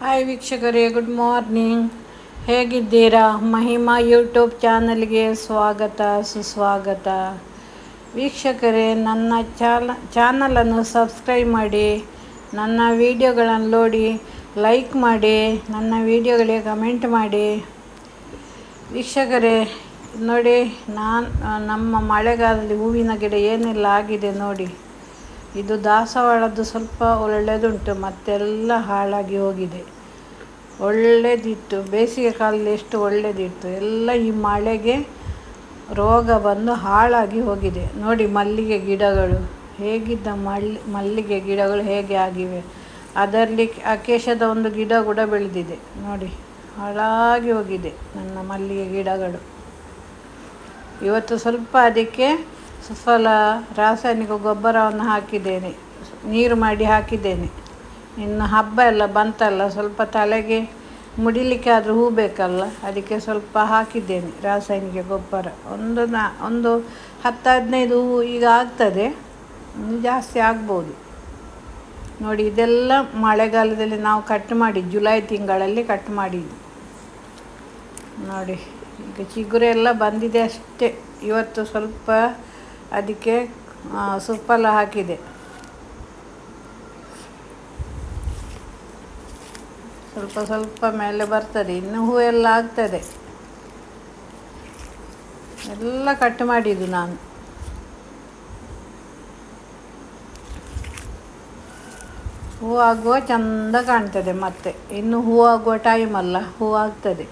Hi ವೀಕ್ಷಕರೇ, good morning. ಹೇಗಿದ್ದೀರಾ? Mahima YouTube ಚಾನಲ್ಗೆ ಸ್ವಾಗತ ಸುಸ್ವಾಗತ. ವೀಕ್ಷಕರೇ, ನನ್ನ ಚಾನಲನ್ನು ಸಬ್ಸ್ಕ್ರೈಬ್ ಮಾಡಿ, ನನ್ನ ವಿಡಿಯೋಗಳನ್ನು ನೋಡಿ ಲೈಕ್ ಮಾಡಿ, ನನ್ನ ವಿಡಿಯೋಗಳಿಗೆ ಕಮೆಂಟ್ ಮಾಡಿ. ವೀಕ್ಷಕರೇ ನೋಡಿ, ನಮ್ಮ ಮಳೆಗಾಲದಲ್ಲಿ ಹೂವಿನ ಗಿಡ ಏನೆಲ್ಲ ಆಗಿದೆ ನೋಡಿ. ಇದು ದಾಸವಾಳದ್ದು ಸ್ವಲ್ಪ ಒಳ್ಳೆಯದುಂಟು, ಮತ್ತೆಲ್ಲ ಹಾಳಾಗಿ ಹೋಗಿದೆ. ಒಳ್ಳೆಯದಿತ್ತು ಬೇಸಿಗೆ ಕಾಲದಲ್ಲಿ, ಎಷ್ಟು ಒಳ್ಳೆಯದಿತ್ತು. ಎಲ್ಲ ಈ ಮಳೆಗೆ ರೋಗ ಬಂದು ಹಾಳಾಗಿ ಹೋಗಿದೆ ನೋಡಿ. ಮಲ್ಲಿಗೆ ಗಿಡಗಳು ಹೇಗಿದ್ದ ಮಲ್ಲಿಗೆ ಗಿಡಗಳು ಹೇಗೆ ಆಗಿವೆ. ಅದರಲ್ಲಿ ಅಕೇಶದ ಒಂದು ಗಿಡ ಕೂಡ ಬೆಳೆದಿದೆ ನೋಡಿ. ಹಾಳಾಗಿ ಹೋಗಿದೆ ನನ್ನ ಮಲ್ಲಿಗೆ ಗಿಡಗಳು. ಇವತ್ತು ಸ್ವಲ್ಪ ಅದಕ್ಕೆ ಸುಫಲ ರಾಸಾಯನಿಕ ಗೊಬ್ಬರವನ್ನು ಹಾಕಿದ್ದೇನೆ, ನೀರು ಮಾಡಿ ಹಾಕಿದ್ದೇನೆ. ಇನ್ನು ಹಬ್ಬ ಎಲ್ಲ ಬಂತಲ್ಲ, ಸ್ವಲ್ಪ ತಲೆಗೆ ಮುಡಿಲಿಕ್ಕೆ ಆದರೂ ಹೂ ಬೇಕಲ್ಲ, ಅದಕ್ಕೆ ಸ್ವಲ್ಪ ಹಾಕಿದ್ದೇನೆ ರಾಸಾಯನಿಕ ಗೊಬ್ಬರ. ಒಂದು 10-15 ಹೂವು ಈಗ ಆಗ್ತದೆ, ಇನ್ನು ಜಾಸ್ತಿ ಆಗ್ಬೋದು ನೋಡಿ. ಇದೆಲ್ಲ ಮಳೆಗಾಲದಲ್ಲಿ ನಾವು ಕಟ್ ಮಾಡಿ, ಜುಲೈ ತಿಂಗಳಲ್ಲಿ ಕಟ್ ಮಾಡಿದ್ದು ನೋಡಿ. ಈಗ ಚಿಗುರು ಎಲ್ಲ ಬಂದಿದೆ ಅಷ್ಟೇ. ಇವತ್ತು ಸ್ವಲ್ಪ ಅದಕ್ಕೆ ಸುಫಲ ಹಾಕಿದೆ. ಸ್ವಲ್ಪ ಸ್ವಲ್ಪ ಮೇಲೆ ಬರ್ತದೆ, ಇನ್ನು ಹೂ ಎಲ್ಲ ಆಗ್ತದೆ. ಎಲ್ಲ ಕಟ್ ಮಾಡಿದ್ದು ನಾನು. ಹೂ ಆಗುವ ಚೆಂದ ಕಾಣ್ತದೆ. ಮತ್ತೆ ಇನ್ನು ಹೂ ಆಗುವ ಟೈಮ್ ಅಲ್ಲ, ಹೂ ಆಗ್ತದೆ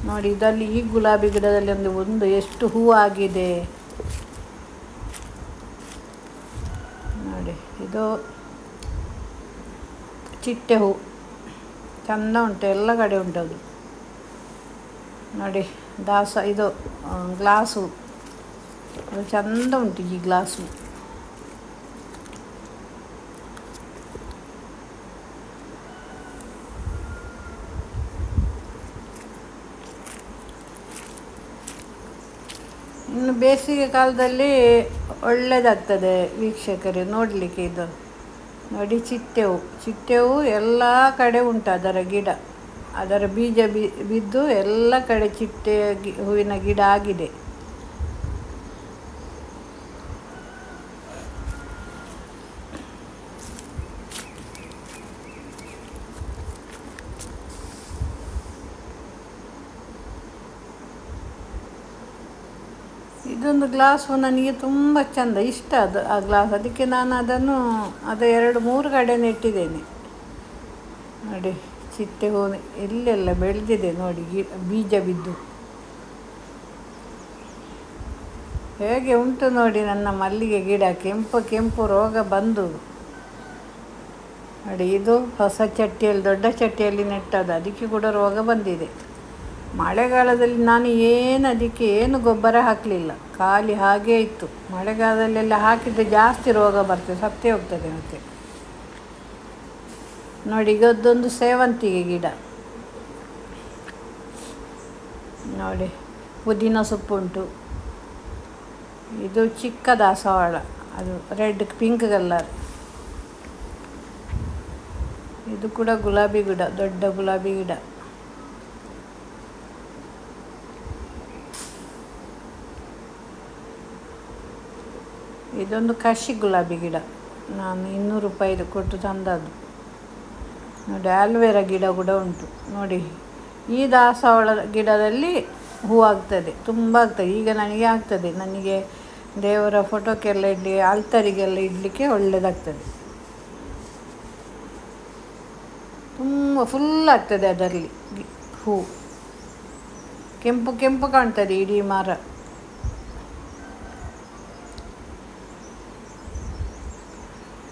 ನೋಡಿ. ಇದರಲ್ಲಿ ಈ ಗುಲಾಬಿ ಗಿಡದಲ್ಲಿ ಒಂದು ಎಷ್ಟು ಹೂ ಆಗಿದೆ ನೋಡಿ. ಇದು ಚಿಟ್ಟೆ ಹೂ ಚೆಂದ ಉಂಟು, ಎಲ್ಲ ಕಡೆ ಉಂಟದು ನೋಡಿ. ಇದು ಗ್ಲಾಸು, ಅದು ಚೆಂದ ಉಂಟು ಈ ಗ್ಲಾಸು. ಇನ್ನು ಬೇಸಿಗೆ ಕಾಲದಲ್ಲಿ ಒಳ್ಳೆಯದಾಗ್ತದೆ ವೀಕ್ಷಕರೇ ನೋಡಲಿಕ್ಕೆ. ಇದು ನೋಡಿ, ಚಿಟ್ಟೆವು ಎಲ್ಲ ಕಡೆ ಉಂಟು. ಅದರ ಗಿಡ, ಅದರ ಬೀಜ ಬಿದ್ದು ಎಲ್ಲ ಕಡೆ ಚಿಟ್ಟೆ ಹೂವಿನ ಗಿಡ ಆಗಿದೆ. ಇದೊಂದು ಗ್ಲಾಸು ನನಗೆ ತುಂಬ ಚೆಂದ ಇಷ್ಟ, ಆ ಗ್ಲಾಸ್. ಅದಕ್ಕೆ ನಾನು ಅದನ್ನು 2-3 ಕಡೆ ನೆಟ್ಟಿದ್ದೇನೆ ನೋಡಿ. ಚಿಟ್ಟೆ ಹೂ ಇಲ್ಲೆಲ್ಲ ಬೆಳೆದಿದೆ ನೋಡಿ, ಬೀಜ ಬಿದ್ದು ಹೇಗೆ ಉಂಟು ನೋಡಿ ನನ್ನ ಮಲ್ಲಿಗೆ ಗಿಡ. ಕೆಂಪು ರೋಗ ಬಂದು ನೋಡಿ. ಇದು ಹೊಸ ಚಟ್ಟಿಯಲ್ಲಿ, ದೊಡ್ಡ ಚಟ್ಟಿಯಲ್ಲಿ ನೆಟ್ಟದ್ದು, ಅದಕ್ಕೆ ಕೂಡ ರೋಗ ಬಂದಿದೆ. ಮಳೆಗಾಲದಲ್ಲಿ ನಾನು ಅದಕ್ಕೆ ಏನು ಗೊಬ್ಬರ ಹಾಕಲಿಲ್ಲ, ಖಾಲಿ ಹಾಗೇ ಇತ್ತು. ಮಳೆಗಾಲದಲ್ಲೆಲ್ಲ ಹಾಕಿದರೆ ಜಾಸ್ತಿ ರೋಗ ಬರ್ತದೆ, ಸತ್ತೇ ಹೋಗ್ತದೆ ಮತ್ತೆ ನೋಡಿ. ಈಗ ಅದೊಂದು ಸೇವಂತಿಗೆ ಗಿಡ ನೋಡಿ, ಪುದೀನ ಸೊಪ್ಪು ಉಂಟು. ಇದು ಚಿಕ್ಕ ದಾಸವಾಳ, ಅದು ಪಿಂಕ್ ಕಲರ್. ಇದು ಕೂಡ ಗುಲಾಬಿ ಗಿಡ, ದೊಡ್ಡ ಗುಲಾಬಿ ಗಿಡ. ಇದೊಂದು ಕಸಿ ಗುಲಾಬಿ ಗಿಡ, ನಾನು 200 ರೂಪಾಯಿದು ಕೊಟ್ಟು ತಂದದ್ದು ನೋಡಿ. ಆಲೋವೆರಾ ಗಿಡ ಕೂಡ ಉಂಟು ನೋಡಿ. ಈ ದಾಸವಾಳ ಗಿಡದಲ್ಲಿ ಹೂ ಆಗ್ತದೆ, ತುಂಬ ಆಗ್ತದೆ. ಈಗ ನನಗೆ ದೇವರ ಫೋಟೋಕ್ಕೆಲ್ಲ ಇಡಲಿ, ಆಲ್ತರಿಗೆಲ್ಲ ಇಡಲಿಕ್ಕೆ ಒಳ್ಳೆಯದಾಗ್ತದೆ. ತುಂಬ ಫುಲ್ ಆಗ್ತದೆ ಅದರಲ್ಲಿ ಹೂ. ಕೆಂಪು ಕಾಣ್ತದೆ ಇಡೀ ಮರ.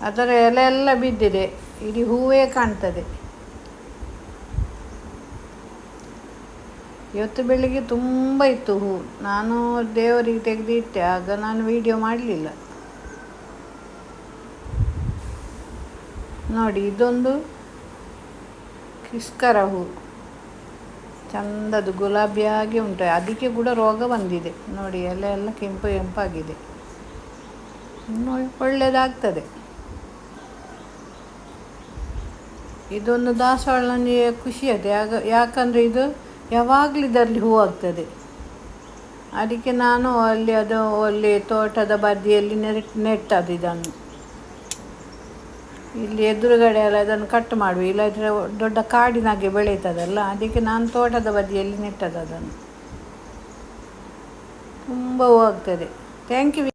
ಅದರ ಎಲೆ ಎಲ್ಲ ಬಿದ್ದಿದೆ, ಇಡೀ ಹೂವೇ ಕಾಣ್ತದೆ. ಇವತ್ತು ಬೆಳಿಗ್ಗೆ ತುಂಬ ಇತ್ತು ಹೂ. ನಾನು ದೇವರಿಗೆ ತೆಗೆದಿಟ್ಟೆ, ಆಗ ನಾನು ವಿಡಿಯೋ ಮಾಡಲಿಲ್ಲ ನೋಡಿ. ಇದೊಂದು ಕಿಸ್ಕರ ಹೂ, ಚೆಂದದು ಗುಲಾಬಿಯಾಗಿ ಉಂಟು. ಅದಕ್ಕೆ ಕೂಡ ರೋಗ ಬಂದಿದೆ ನೋಡಿ. ಎಲೆ ಎಲ್ಲ ಕೆಂಪಾಗಿದೆ. ಇನ್ನು ಒಳ್ಳೆಯದಾಗ್ತದೆ. ಇದೊಂದು ದಾಸವಾಳ ನನಗೆ ಖುಷಿ ಆಯ್ತು. ಯಾಕಂದರೆ ಇದು ಯಾವಾಗಲೂ ಇದರಲ್ಲಿ ಹೂವಾಗ್ತದೆ. ಅದಕ್ಕೆ ನಾನು ಅಲ್ಲಿ ತೋಟದ ಬದಿಯಲ್ಲಿ ನೆಟ್ಟದ್ದು ಇದನ್ನು. ಇಲ್ಲಿ ಎದುರುಗಡೆ ಎಲ್ಲ ಅದನ್ನು ಕಟ್ ಮಾಡುವ, ಇಲ್ಲದ್ರೆ ದೊಡ್ಡ ಕಾಡಿನಾಗೆ ಬೆಳೀತದಲ್ಲ, ಅದಕ್ಕೆ ನಾನು ತೋಟದ ಬದಿಯಲ್ಲಿ ನೆಟ್ಟದ್ದು ಅದನ್ನು. ತುಂಬ ಹೂವಾಗ್ತದೆ. Thank you.